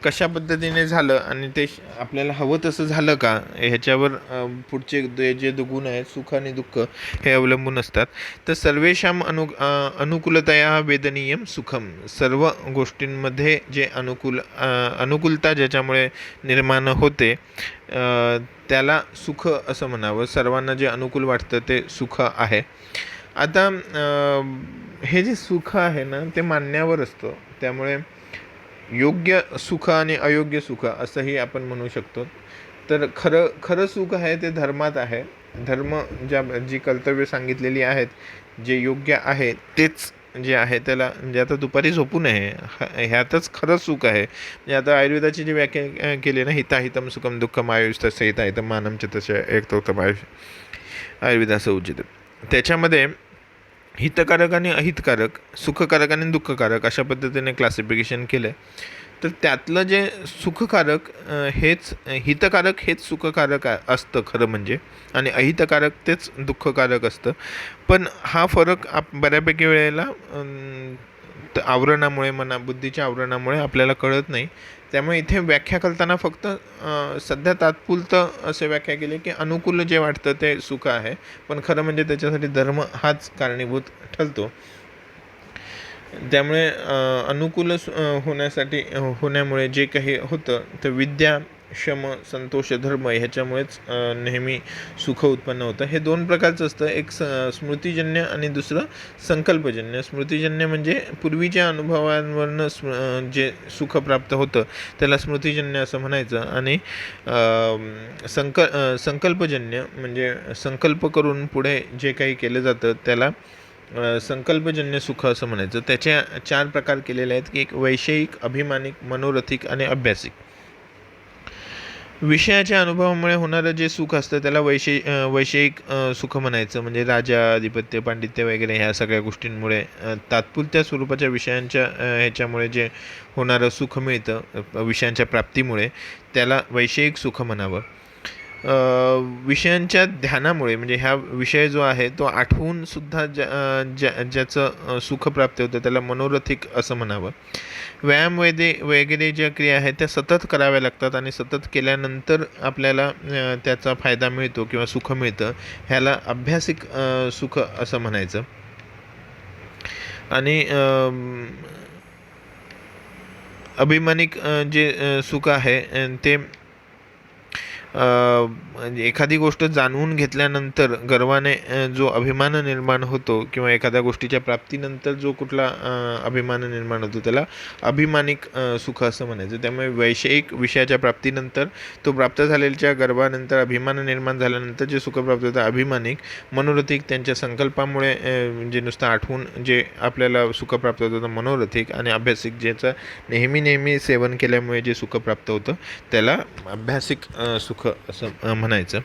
Speaker 1: कशा पद्धतीने झालं आणि ते आपल्याला हवं तसं झालं का ह्याच्यावर पुढचे जे गुण आहेत, सुख आणि दुःख, हे अवलंबून असतात. तर सर्वेषां अनुकूलतया वेदनीयम सुखम. सर्व गोष्टींमध्ये जे अनुकूलता ज्याच्यामुळे निर्माण होते त्याला सुख असं म्हणावं. सर्वांना जे अनुकूल वाटतं ते सुख आहे. आता हे जे सुख आहे ना ते मानण्यावर असतं. त्यामुळे योग्य सुख आणि अयोग्य सुख असंही आपण म्हणू शकतो. तर खरं सुख आहे ते धर्मात आहे. धर्म जी कर्तव्य सांगितलेली आहेत, जे योग्य आहे तेच जे आहे त्याला, म्हणजे आता दुपारी झोपू नये, ह्यातच खरं सुख आहे. म्हणजे आता आयुर्वेदाची जी व्याख्या केली ना, हिताहितम सुखम दुःखम आयुष तसं हिताहितम मानमचे तसे एक आयुष, आयुर्वेद असं उचित. त्याच्यामध्ये हितकारक आणि अहितकारक, सुखकारक आणि दुःखकारक अशा पद्धतीने क्लासिफिकेशन केलं आहे. तर त्यातलं जे सुखकारक हेच हितकारक हेच सुखकारक असतं खरं म्हणजे, आणि अहितकारक तेच दुःखकारक असतं. पण हा फरक बऱ्यापैकी वेळेला आवरणामुळे, बुद्धीच्या आवरणामुळे आपल्याला कळत नाही. त्यामुळे इथे व्याख्या करताना फक्त सध्या तात्पुरतं असे व्याख्या केली की अनुकूल जे वाटतं ते सुख आहे, पण खरं म्हणजे त्याच्यासाठी धर्म हाच कारणीभूत ठरतो. त्यामुळे अनुकूल होण्यामुळे जे काही होतं तर विद्या, शम, संतोष, धर्म ह्याच्यामुळेच नेहमी सुख उत्पन्न होतं. हे दोन प्रकारचं असतं, एक स्मृतिजन्य आणि दुसरं संकल्पजन्य. स्मृतिजन्य म्हणजे पूर्वीच्या अनुभवांवरनं जे सुख प्राप्त होतं त्याला स्मृतिजन्य असं म्हणायचं. आणि संकल्पजन्य म्हणजे संकल्प करून पुढे जे काही केलं जातं त्याला संकल्पजन्य सुख असं म्हणायचं. त्याचे 4 प्रकार केलेले आहेत की एक वैषयिक, अभिमानिक, मनोरथिक आणि अभ्यासिक. विषयाच्या अनुभवामुळे होणारं जे सुख असतं त्याला वैषयिक सुख म्हणायचं. म्हणजे राजा, अधिपत्य, पांडित्य वगैरे ह्या सगळ्या गोष्टींमुळे तात्पुरत्या स्वरूपाच्या विषयांच्या ह्याच्यामुळे जे होणारं सुख मिळतं विषयांच्या प्राप्तीमुळे त्याला वैषयिक सुख म्हणावं. विषयांच्या ध्यानामुळे म्हणजे ह्या विषय जो आहे तो आठवून सुद्धा ज्याचं सुख प्राप्त होतं त्याला मनोरथिक असं म्हणावं. व्यायाम वगैरे ज्या क्रिया आहेत त्या सतत कराव्या लागतात आणि सतत केल्यानंतर आपल्याला त्याचा फायदा मिळतो किंवा सुख मिळतं, ह्याला अभ्यासिक सुख असं म्हणायचं. आणि अभिमानिक जे सुख आहे ते एखादी गोष्ट जाणून घेतल्यानंतर गर्वाने जो अभिमान निर्माण होतो किंवा एखाद्या गोष्टीच्या प्राप्तीनंतर जो कुठला अभिमान निर्माण होतो त्याला अभिमानिक सुख असं म्हणायचं. त्यामुळे वैषयिक विषयाच्या प्राप्तीनंतर तो प्राप्त झालेल्या गर्वानंतर अभिमान निर्माण झाल्यानंतर जे सुख प्राप्त होतं अभिमानिक. मनोरथिक त्यांच्या संकल्पामुळे म्हणजे नुसतं आठवून जे आपल्याला सुख प्राप्त होतं मनोरथिक. आणि अभ्यासिक ज्याचं नेहमी सेवन केल्यामुळे जे सुख प्राप्त होतं त्याला अभ्यासिक सुख असं म्हणायचं.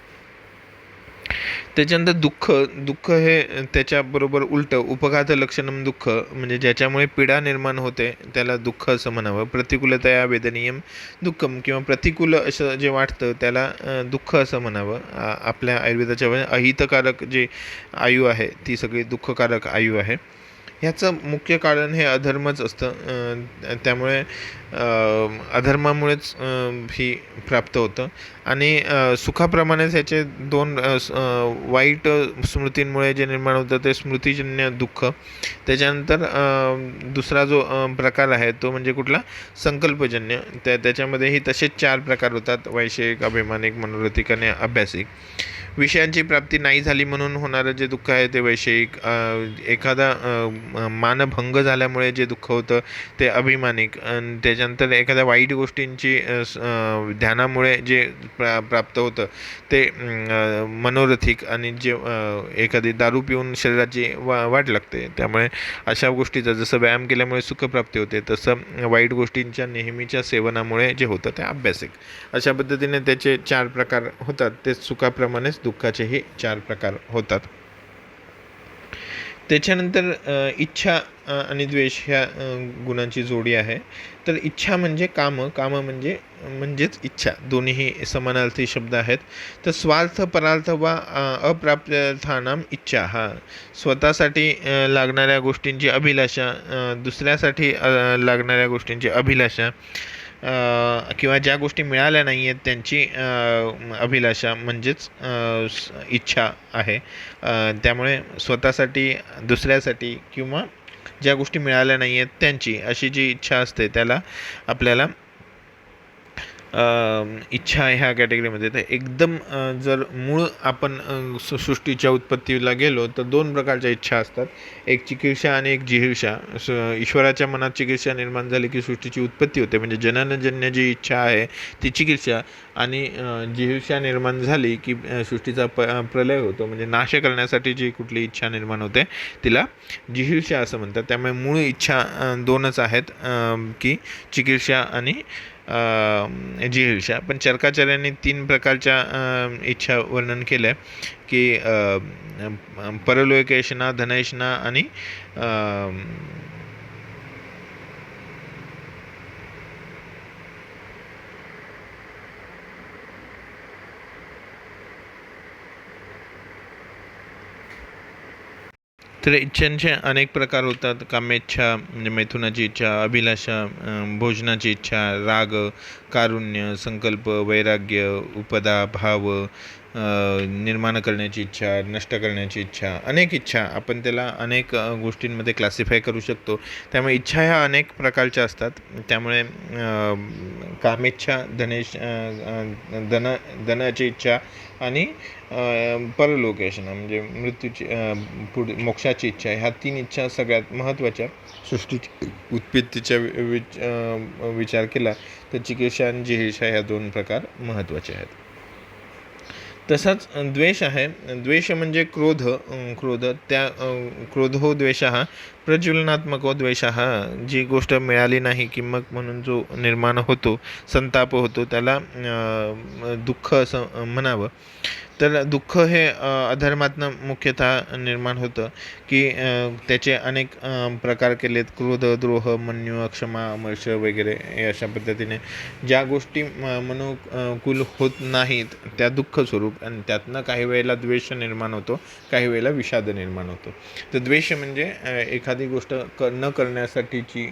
Speaker 1: त्याच्यानंतर दुःख हे त्याच्याबरोबर उलटं, उपघात लक्षणम दुःख म्हणजे ज्याच्यामुळे पीडा निर्माण होते त्याला दुःख असं म्हणावं. प्रतिकूलतया वेदनीयम दुःखम किंवा प्रतिकूल असं जे वाटतं त्याला दुःख असं म्हणावं. आपल्या आयुर्वेदाच्या अहितकारक जे आयु आहे ती सगळी दुःखकारक आयु आहे. ह्याचं मुख्य कारण हे अधर्मच असतं. त्यामुळे अधर्मामुळेच ही प्राप्त होतं. आणि सुखाप्रमाणेच ह्याचे 2 वाईट स्मृतींमुळे जे निर्माण होतं ते स्मृतिजन्य दुःख. त्याच्यानंतर दुसरा जो प्रकार आहे तो म्हणजे कुठला, संकल्पजन्य. त्याच्यामध्येही तसेच 4 प्रकार होतात, वैषयिक, अभिमानिक, मनोरथिक आणि अभ्यासिक. विषयांची प्राप्ती नाही झाली म्हणून होणारं जे दुःख आहे ते वैषयिक. एखादा मानभंग झाल्यामुळे जे दुःख होतं ते अभिमानिक. आणि त्याच्यानंतर एखाद्या वाईट गोष्टींची ध्यानामुळे जे प्राप्त होतं ते मनोरथिक. आणि जे एखादी दारू पिऊन शरीराची वाट लागते त्यामुळे अशा गोष्टीचं जसं व्यायाम केल्यामुळे सुखप्राप्ती होते तसं वाईट गोष्टींच्या नेहमीच्या सेवनामुळे जे होतं ते अभ्यासिक. अशा पद्धतीने त्याचे 4 प्रकार होतात. ते सुखाप्रमाणेच दुःखाचेही 4 प्रकार होतात. त्याच्यानंतर इच्छा आणि द्वेष ह्या गुणांची जोडी आहे. तर इच्छा म्हणजे काम म्हणजेच इच्छा, दोन्हीही समानार्थी शब्द आहेत. तर स्वार्थ, परार्थ वा अप्राप्यर्थानाम इच्छा, हा स्वतःसाठी लागणाऱ्या गोष्टींची अभिलाषा, दुसऱ्यासाठी लागणाऱ्या गोष्टींची अभिलाषा, किंवा ज्या गोष्टी मिळाल्या नाही आहेत त्यांची अभिलाषा म्हणजेच इच्छा आहे. त्यामुळे स्वतःसाठी, दुसऱ्यासाठी किंवा ज्या गोष्टी मिळाल्या नाही आहेत त्यांची अशी जी इच्छा असते त्याला आपल्याला इच्छा ह्या कॅटेगरीमध्ये. तर एकदम जर मूळ आपण सृष्टीच्या उत्पत्तीला गेलो तर 2 प्रकारच्या इच्छा असतात, एक चिकीर्षा आणि एक जिहीर्षा. ईश्वराच्या मनात चिकीर्षा निर्माण झाली की सृष्टीची उत्पत्ती होते, म्हणजे जननजन्य जी इच्छा आहे ती चिकीर्षा. आणि जिहीर्षा निर्माण झाली की सृष्टीचा प्रलय होतो, म्हणजे नाश करण्यासाठी जी कुठली इच्छा निर्माण होते तिला जिहीर्षा असं म्हणतात. त्यामुळे मूळ इच्छा 2च आहेत की चिकीर्षा आणि जिहीर्षा. पण चरकाचार्यांनी 3 प्रकारच्या इच्छा वर्णन केलं आहे की परलोकेशना, धनैषणा आणि तर इच्छांचे अनेक प्रकार होतात. कामेच्छा म्हणजे मैथुनाची इच्छा, अभिलाषा, भोजनाची इच्छा, राग, कारुण्य, संकल्प, वैराग्य, उपदा, भाव, निर्माण करण्याची इच्छा, नष्ट करण्याची इच्छा, अनेक इच्छा आपण त्याला अनेक गोष्टींमध्ये क्लासिफाय करू शकतो. त्यामुळे इच्छा ह्या अनेक प्रकारच्या असतात. त्यामुळे कामेच्छा, धनाची इच्छा आणि परलोकेशना म्हणजे मृत्यूची पुढे मोक्षाची इच्छा, ह्या 3 इच्छा सगळ्यात महत्त्वाच्या. सृष्टीची उत्पत्तीचा विचार केला तर चिकित्सा आणि जिहिषा ह्या 2 प्रकार महत्त्वाचे आहेत. तसाच द्वेष आहे. द्वेष म्हणजे क्रोध. त्या क्रोधो द्वेषः प्रज्वलनात्मको द्वेषः. जी गोष्ट मिळाली नाही की मग म्हणून जो निर्माण होतो, संताप होतो, त्याला दुःख असं म्हणावं. तर दुःख हे अधर्मातनं मुख्यतः निर्माण होतं की त्याचे अनेक प्रकार केलेत. क्रोध, द्रोह, मन्यू, अक्षमा, अमर्ष वगैरे अशा पद्धतीने ज्या गोष्टी मनुकूल होत नाहीत त्या दुःख स्वरूप, आणि त्यातनं काही वेळेला द्वेष निर्माण होतो, काही वेळेला विषाद निर्माण होतो. तर द्वेष म्हणजे एखादी गोष्ट न करण्यासाठीची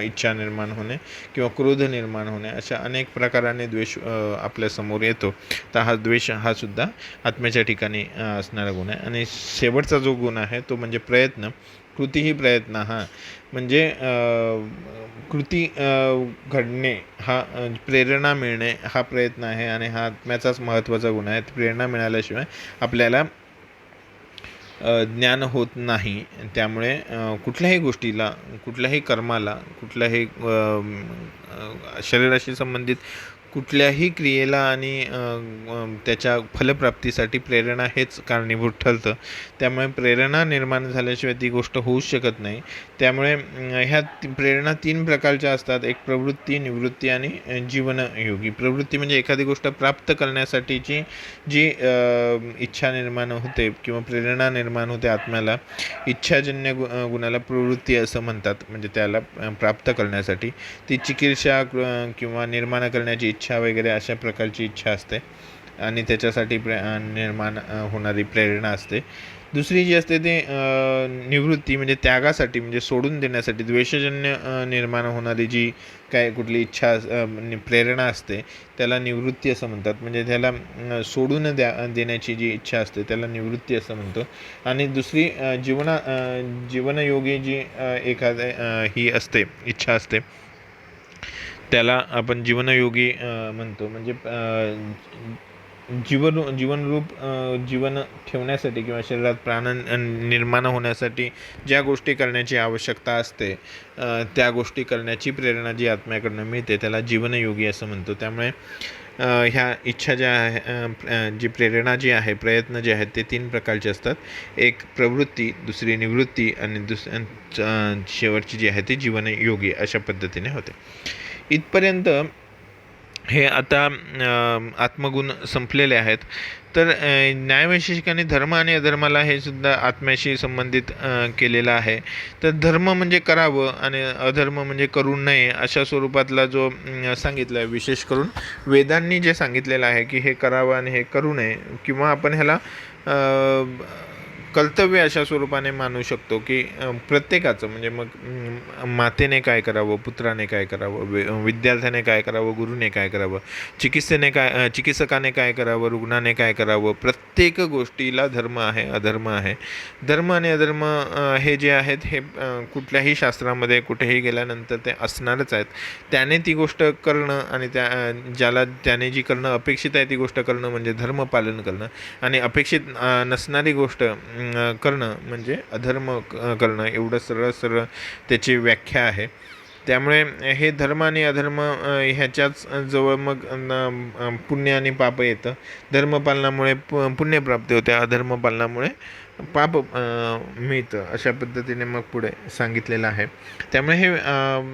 Speaker 1: इच्छा निर्माण होणे किंवा क्रोध निर्माण होणे, अशा अनेक प्रकाराने द्वेष आपल्यासमोर येतो. तर हा द्वेष हा सुद्धा आत्म्याच्या ठिकाणी असणारा गुण आहे. आणि शेवटचा जो गुण आहे तो म्हणजे प्रयत्न. कृती ही प्रयत्न हा म्हणजे कृती घडणे, हा प्रेरणा मिळणे हा प्रयत्न आहे आणि हा आत्म्याचाच महत्त्वाचा गुण आहे. प्रेरणा मिळाल्याशिवाय आपल्याला ज्ञान होत नाही. त्यामुळे कुठल्याही गोष्टीला, कुठल्याही कर्माला, कुठल्याही शरीराशी संबंधित कुठल्याही क्रियेला आणि त्याच्या फलप्राप्तीसाठी प्रेरणा हेच कारणीभूत ठरतं. त्यामुळे प्रेरणा निर्माण झाल्याशिवाय ती गोष्ट होऊच शकत नाही. त्यामुळे ह्या प्रेरणा 3 प्रकारच्या असतात. एक प्रवृत्ती, निवृत्ती आणि जीवनयोगी. प्रवृत्ती म्हणजे एखादी गोष्ट प्राप्त करण्यासाठीची जी इच्छा निर्माण होते किंवा प्रेरणा निर्माण होते आत्म्याला, इच्छाजन्य गुणाला प्रवृत्ती असं म्हणतात. म्हणजे त्याला प्राप्त करण्यासाठी ती चिकित्सा किंवा निर्माण करण्याची इच्छा वगैरे अशा प्रकारची इच्छा असते आणि त्याच्यासाठी निर्माण होणारी प्रेरणा असते. दुसरी जी असते ती निवृत्ती म्हणजे त्यागासाठी, म्हणजे सोडून देण्यासाठी द्वेषजन्य निर्माण होणारी जी काय कुठली इच्छा प्रेरणा असते त्याला निवृत्ती असं म्हणतात. म्हणजे त्याला सोडून देण्याची जी इच्छा असते त्याला निवृत्ती असं म्हणतो. आणि दुसरी जीवनयोगी जी एखाद्या ही असते इच्छा असते त्याला आपण जीवनयोगी म्हणतो. म्हणजे जीवनरूप जीवन ठेवण्यासाठी किंवा शरीरात प्राण निर्माण होण्यासाठी ज्या गोष्टी करण्याची आवश्यकता असते त्या गोष्टी करण्याची प्रेरणा जी आत्म्याकडनं मिळते त्याला जीवनयोगी असं म्हणतो. त्यामुळे ह्या इच्छा ज्या आहे, जी प्रेरणा जी आहे, प्रयत्न जे आहेत ते 3 प्रकारचे असतात. एक प्रवृत्ती, दुसरी निवृत्ती आणि शेवटची जी आहे ती जीवनयोगी अशा पद्धतीने होते. इथपर्यंत हे आता आत्मगुण संपलेले आहेत. तर न्यायवैशेषिकाने धर्म आणि अधर्माला हे सुद्धा आत्म्याशी संबंधित केलेलं आहे. तर धर्म म्हणजे करावं आणि अधर्म म्हणजे करू नये अशा स्वरूपातला जो सांगितलं आहे. विशेष करून वेदांनी जे सांगितलेलं आहे की हे करावं आणि हे करू नये, किंवा आपण ह्याला कर्तव्य अशा स्वरूपाने मानू शकतो की प्रत्येकाचं म्हणजे मग मातेने काय करावं, पुत्राने काय करावं, विद्यार्थ्याने काय करावं, गुरुने काय करावं, चिकित्सकाने काय करावं, रुग्णाने काय करावं, प्रत्येक गोष्टीला धर्म आहे, अधर्म आहे. धर्म आणि अधर्म हे जे आहेत हे कुठल्याही शास्त्रामध्ये कुठेही गेल्यानंतर ते असणारच आहेत. त्याने ती गोष्ट करणं आणि त्याने जी करणं अपेक्षित आहे ती गोष्ट करणं म्हणजे धर्म पालन करणं, आणि अपेक्षित नसणारी गोष्ट करणं म्हणजे अधर्म करणं. एवढं सरळ त्याची व्याख्या आहे. त्यामुळे हे धर्म आणि अधर्म ह्याच्याच जवळ मग पुण्य आणि पाप येतं. धर्मपालनामुळे पुण्यप्राप्ती होते, अधर्मपालनामुळे पाप मिळतं, अशा पद्धतीने मग पुढे सांगितलेलं आहे. त्यामुळे हे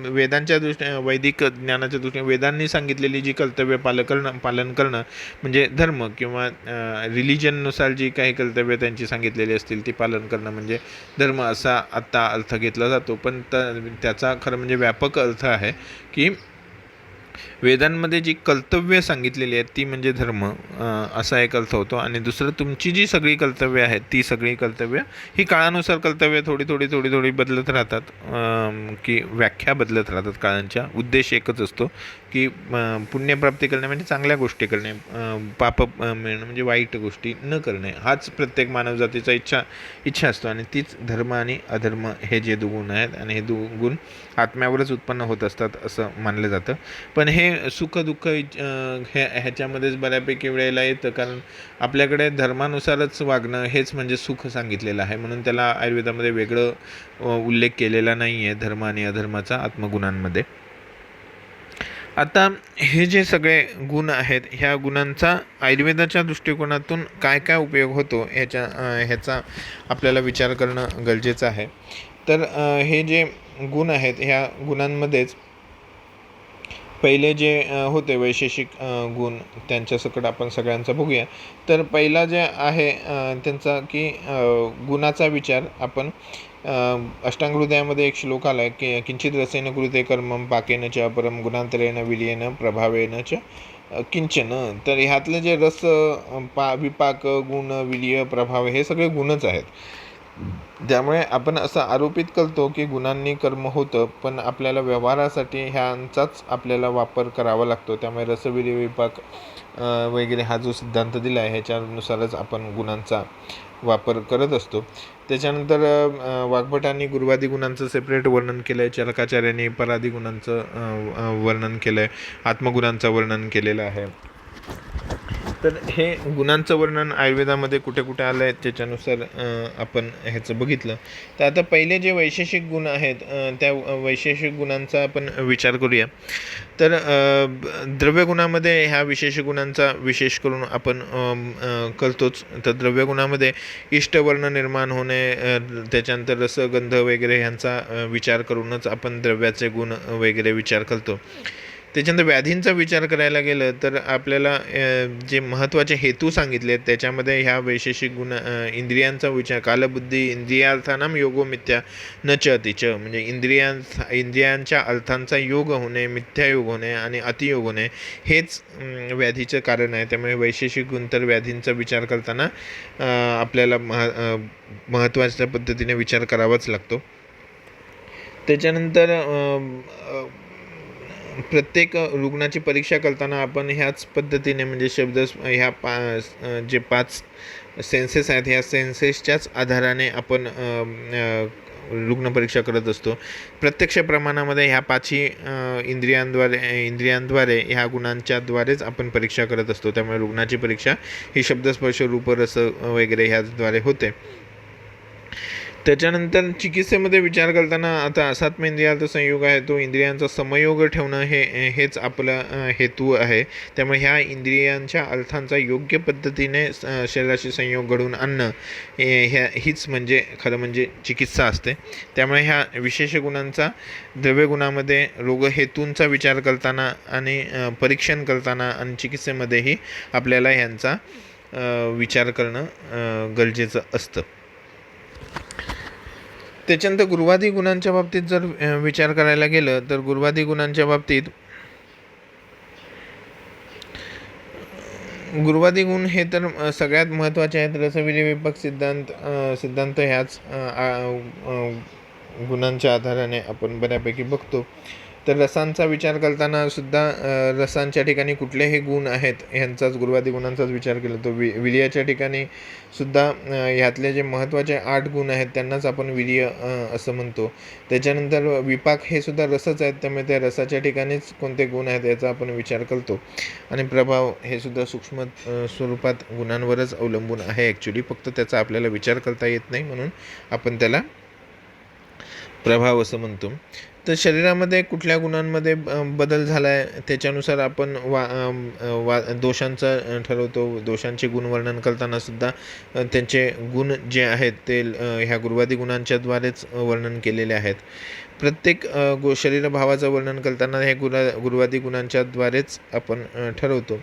Speaker 1: वेदांच्या दृष्टीने, वैदिक ज्ञानाच्या दृष्टीने वेदांनी सांगितलेली जी कर्तव्य पालन करणं म्हणजे धर्म, किंवा रिलिजननुसार जी काही कर्तव्य त्यांची सांगितलेली असतील ती पालन करणं म्हणजे धर्म, असा आत्ता अर्थ घेतला जातो. पण त्याचा खरं म्हणजे व्यापक अर्थ आहे की वेदांमध्ये जी कर्तव्य सांगितलेली आहेत ती म्हणजे धर्म, असा एक अर्थ होतो. आणि दुसरं, तुमची जी सगळी कर्तव्य आहेत ती सगळी कर्तव्य ही काळानुसार कर्तव्य थोडी बदलत राहतात, की व्याख्या बदलत राहतात काळांच्या. उद्देश एकच असतो की पुण्यप्राप्ती करणे म्हणजे चांगल्या गोष्टी करणे, पाप मिळणं म्हणजे वाईट गोष्टी न करणे, हाच प्रत्येक मानवजातीचा इच्छा असतो. आणि तीच धर्म आणि अधर्म हे जे गुण आहेत, आणि हे गुण आत्म्यावरच उत्पन्न होत असतात असं मानलं जातं. पण हे सुख दुःख ह्याच्यामध्येच बऱ्यापैकी वेळेला येतं, कारण आपल्याकडे धर्मानुसारच वागणं हेच म्हणजे सुख सांगितलेलं आहे, म्हणून त्याला आयुर्वेदामध्ये वेगळं उल्लेख केलेला नाही आहे धर्म आणि अधर्माचा आत्मगुणांमध्ये. आता हे जे सगळे गुण आहेत, ह्या गुणांचा आयुर्वेदाच्या दृष्टिकोनातून काय काय उपयोग होतो ह्याचा आपल्याला विचार करणं गरजेचं आहे. तर हे जे गुण आहेत, ह्या गुणांमध्येच पहिले जे होते वैशेषिक गुण, त्यांच्यासकट आपण सगळ्यांचा बघूया. तर पहिला जे आहे त्यांचा की गुणाचा विचार आपण अष्टांगहृदयामध्ये एक श्लोक आला आहे की किंचित रसेन कृते कर्मं पाकेन च अपरम गुणांतरेण विलियेन प्रभावेन च किंचन. तर ह्यातले जे रस, विपाक, गुण, विलिय, प्रभाव हे सगळे गुणच आहेत. त्यामुळे आपण असं आरोपित करतो की गुणांनी कर्म होतं, पण आपल्याला व्यवहारासाठी ह्यांचाच आपल्याला वापर करावा लागतो. त्यामुळे रसविली, विपाक वगैरे हा जो सिद्धांत दिला आहे ह्याच्यानुसारच आपण गुणांचा वापर करत असतो. त्याच्यानंतर वाग्भटांनी गुरुवादी गुणांचं सेपरेट वर्णन केलं आहे, चरकाचार्यांनी परादी गुणांचं वर्णन केलं आहे, आत्मगुणांचं वर्णन केलेलं आहे. तर हे गुणांचं वर्णन आयुर्वेदामध्ये कुठे कुठे आलं आहे त्याच्यानुसार आपण ह्याचं बघितलं. तर आता पहिले जे वैशेषिक गुण आहेत, त्या वैशेषिक गुणांचा आपण विचार करूया. तर द्रव्यगुणामध्ये ह्या विशेष गुणांचा विशेष करून आपण करतोच. तर द्रव्यगुणामध्ये इष्टवर्ण निर्माण होणे, त्याच्यानंतर रसगंध वगैरे ह्यांचा विचार करूनच आपण द्रव्याचे गुण वगैरे विचार करतो. त्याच्यानंतर व्याधींचा विचार करायला गेलं तर आपल्याला जे महत्त्वाचे हेतू सांगितले त्याच्यामध्ये ह्या वैशेषिक गुण, इंद्रियांचा विचार, कालबुद्धी इंद्रियार्थानाम योगो मिथ्या न च अतिच, म्हणजे इंद्रियांच्या अर्थांचा योग होणे, मिथ्यायोग होणे आणि अतियोग होणे हेच व्याधीचं कारण आहे. त्यामुळे वैशेषिक गुण तर व्याधींचा विचार करताना आपल्याला महत्त्वाच्या पद्धतीने विचार करावाच लागतो. त्याच्यानंतर प्रत्येक रुग्णाची परीक्षा करताना आपण ह्याच पद्धतीने म्हणजे ह्या जे 5 सेन्सेस आहेत, ह्या सेन्सेसच्याच आधाराने आपण रुग्णपरीक्षा करत असतो. प्रत्यक्ष प्रमाणामध्ये ह्या 5ही इंद्रियांद्वारे ह्या गुणांच्याद्वारेच आपण परीक्षा करत असतो. त्यामुळे रुग्णाची परीक्षा ही शब्दस्पर्श रूप रस वगैरे ह्याद्वारे होते. त्याच्यानंतर चिकित्सेमध्ये विचार करताना आता असात्म इंद्रियार्थ संयोग आहे, तो इंद्रियांचा समयोग ठेवणं हेच आपला हेतू आहे. त्यामुळे ह्या इंद्रियांच्या अर्थांचा योग्य पद्धतीने शरीराशी संयोग घडवून आणणं हीच म्हणजे खरं म्हणजे चिकित्सा असते. त्यामुळे ह्या विशेष गुणांचा द्रव्यगुणामध्ये रोगहेतूंचा विचार करताना आणि परीक्षण करताना आणि चिकित्सेमध्येही आपल्याला ह्यांचा विचार करणं गरजेचं असतं. त्याच्यानंतर गुरुवादी गुणांच्या बाबतीत जर विचार करायला गेलं तर गुरुवादी गुणांच्या बाबतीत गुरुवादी गुण हे तर सगळ्यात महत्त्वाचे आहेत. रसविली, विपाक, सिद्धांत ह्याच गुणांच्या आधाराने आपण बऱ्यापैकी बघतो. तर रसांचा विचार करताना सुद्धा रसांच्या ठिकाणी कुठलेही गुण आहेत ह्यांचाच गुरुवादी गुणांचाच विचार केला तो. विलियाच्या ठिकाणी सुद्धा ह्यातले जे महत्त्वाचे 8 गुण आहेत त्यांनाच आपण विलिय असं म्हणतो. त्याच्यानंतर विपाक हे सुद्धा रसच आहेत, त्यामुळे त्या रसाच्या ठिकाणीच कोणते गुण आहेत याचा आपण विचार करतो. आणि प्रभाव हे सुद्धा सूक्ष्म स्वरूपात गुणांवरच अवलंबून आहे ॲक्च्युली, फक्त त्याचा आपल्याला विचार करता येत नाही म्हणून आपण त्याला प्रभाव असं म्हणतो. तर शरीरामध्ये कुठल्या गुणांमध्ये बदल झाला आहे त्याच्यानुसार आपण दोषांचं ठरवतो. दोषांचे गुणवर्णन करताना सुद्धा त्यांचे गुण जे आहेत ते ह्या गुरुवादी गुणांच्याद्वारेच वर्णन केलेले आहेत. प्रत्येक शरीरभावाचं वर्णन करताना हे गुरुवादी गुणांच्याद्वारेच आपण ठरवतो.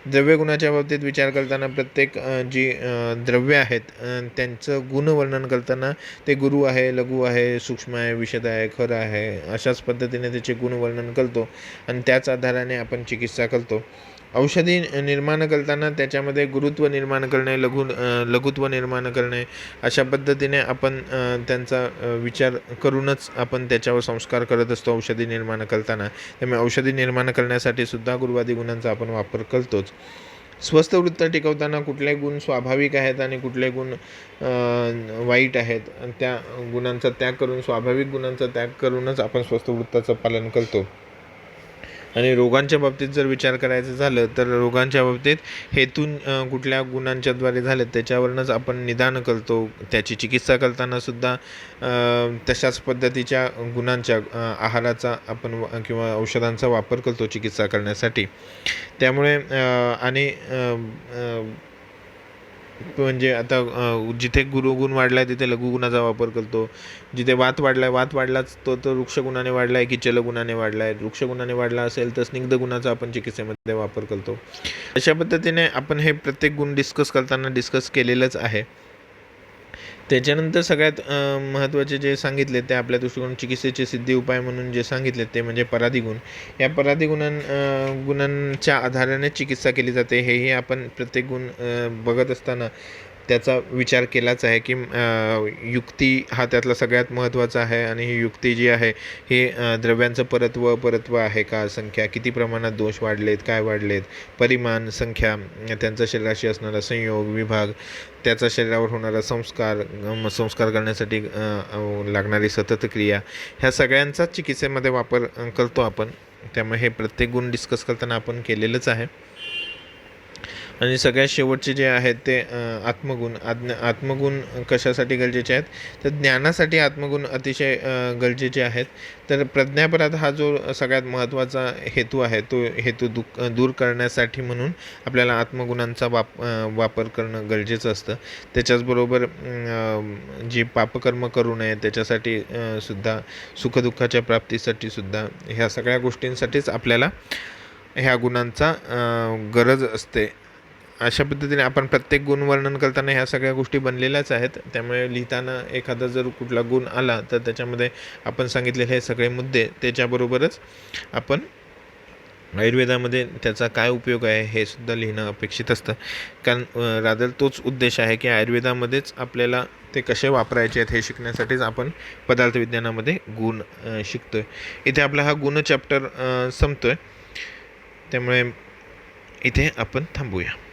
Speaker 1: द्रव्यगुणाच्या बाबतीत विचार करताना प्रत्येक जी द्रव्य आहेत त्यांचं गुणवर्णन करताना ते गुरु आहे, लघु आहे, सूक्ष्म आहे, विशद आहे, खरं आहे, अशाच पद्धतीने त्याचे गुणवर्णन करतो आणि त्याच आधाराने आपण चिकित्सा करतो. औषधी निर्माण करताना त्याच्यामध्ये गुरुत्व निर्माण करणे, लघुत्व निर्माण करणे, अशा पद्धतीने आपण त्यांचा विचार करूनच आपण त्याच्यावर संस्कार करत असतो औषधी निर्माण करताना. त्यामुळे औषधी निर्माण करण्यासाठी सुद्धा गुरुवादी गुणांचा आपण वापर करतोच. स्वस्थ वृत्त टिकवताना कुठले गुण स्वाभाविक आहेत आणि कुठले गुण वाईट आहेत, त्या गुणांचा त्याग करून, स्वाभाविक गुणांचा त्याग करूनच आपण स्वस्थ वृत्ताचं पालन करतो. आणि रोगांच्या बाबतीत जर विचार करायचं झालं तर रोगांच्या बाबतीत हेतून कुठल्या गुणांच्याद्वारे झाले त्याच्यावरूनच आपण निदान करतो. त्याची चिकित्सा करताना सुद्धा तशाच पद्धतीच्या गुणांच्या आहाराचा आपण किंवा औषधांचा वापर करतो चिकित्सा करण्यासाठी. त्यामुळे आणि म्हणजे आता जिथे गुरुगुण वाढला आहे तिथे लघुगुणाचा वापर करतो. जिथे वात वाढलाच तो वृक्षगुणाने वाढला आहे की चलगुणाने वाढला आहे. वृक्षगुणाने वाढला असेल तर स्निग्ध गुणाचा आपण चिकित्सेमध्ये वापर करतो. अशा पद्धतीने आपण हे प्रत्येक गुण डिस्कस केलेलंच आहे. त्याच्यानंतर सगळ्यात महत्त्वाचे जे सांगितले ते आपल्या दृष्टिकोन चिकित्सेचे सिद्धी उपाय म्हणून जे सांगितले ते म्हणजे परादिगुण. या गुणांच्या आधाराने चिकित्सा केली जाते. हेही आपण प्रत्येक गुण बघत असताना त्याचा विचार केलाच आहे की युक्ती हा त्यातला सगळ्यात महत्त्वाचा आहे. आणि ही युक्ती जी आहे हे द्रव्यांचं परत्व आहे का, संख्या, किती प्रमाणात दोष वाढलेत, काय वाढलेत, परिमाण, संख्या, त्यांचा शरीराशी असणारा संयोग, विभाग, त्याचा शरीरावर होणारा संस्कार करण्यासाठी लागणारी सतत क्रिया, ह्या सगळ्यांचा चिकित्सेमध्ये वापर करतो आपण. त्यामुळे हे प्रत्येक गुण डिस्कस करताना आपण केलेलंच आहे. आणि सगळ्यात शेवटचे जे आहेत ते आत्मगुण कशासाठी गरजेचे आहेत, तर ज्ञानासाठी आत्मगुण अतिशय गरजेचे आहेत. तर प्रज्ञापराध हा जो सगळ्यात महत्त्वाचा हेतू आहे तो हेतू दूर करण्यासाठी म्हणून आपल्याला आत्मगुणांचा वापर करणं गरजेचं असतं. त्याच्याचबरोबर जी पापकर्म करू नये त्याच्यासाठी सुद्धा, सुखदुःखाच्या प्राप्तीसाठी सुद्धा, ह्या सगळ्या गोष्टींसाठीच आपल्याला ह्या गुणांचा गरज असते. अशा पद्धतीने आपण प्रत्येक गुण वर्णन करताना ह्या सगळ्या गोष्टी बनलेल्याच आहेत. त्यामुळे लिहिताना एखादा जर कुठला गुण आला तर त्याच्यामध्ये आपण सांगितलेले हे सगळे मुद्दे त्याच्याबरोबरच आपण आयुर्वेदामध्ये त्याचा काय उपयोग आहे हे सुद्धा लिहिणं अपेक्षित असतं. कारण रादर तोच उद्देश आहे की आयुर्वेदामध्येच आपल्याला ते कसे वापरायचे आहेत हे शिकण्यासाठीच आपण पदार्थविज्ञानामध्ये गुण शिकतो आहे. इथे आपला हा गुण चॅप्टर संपतो आहे. त्यामुळे इथे आपण थांबूया.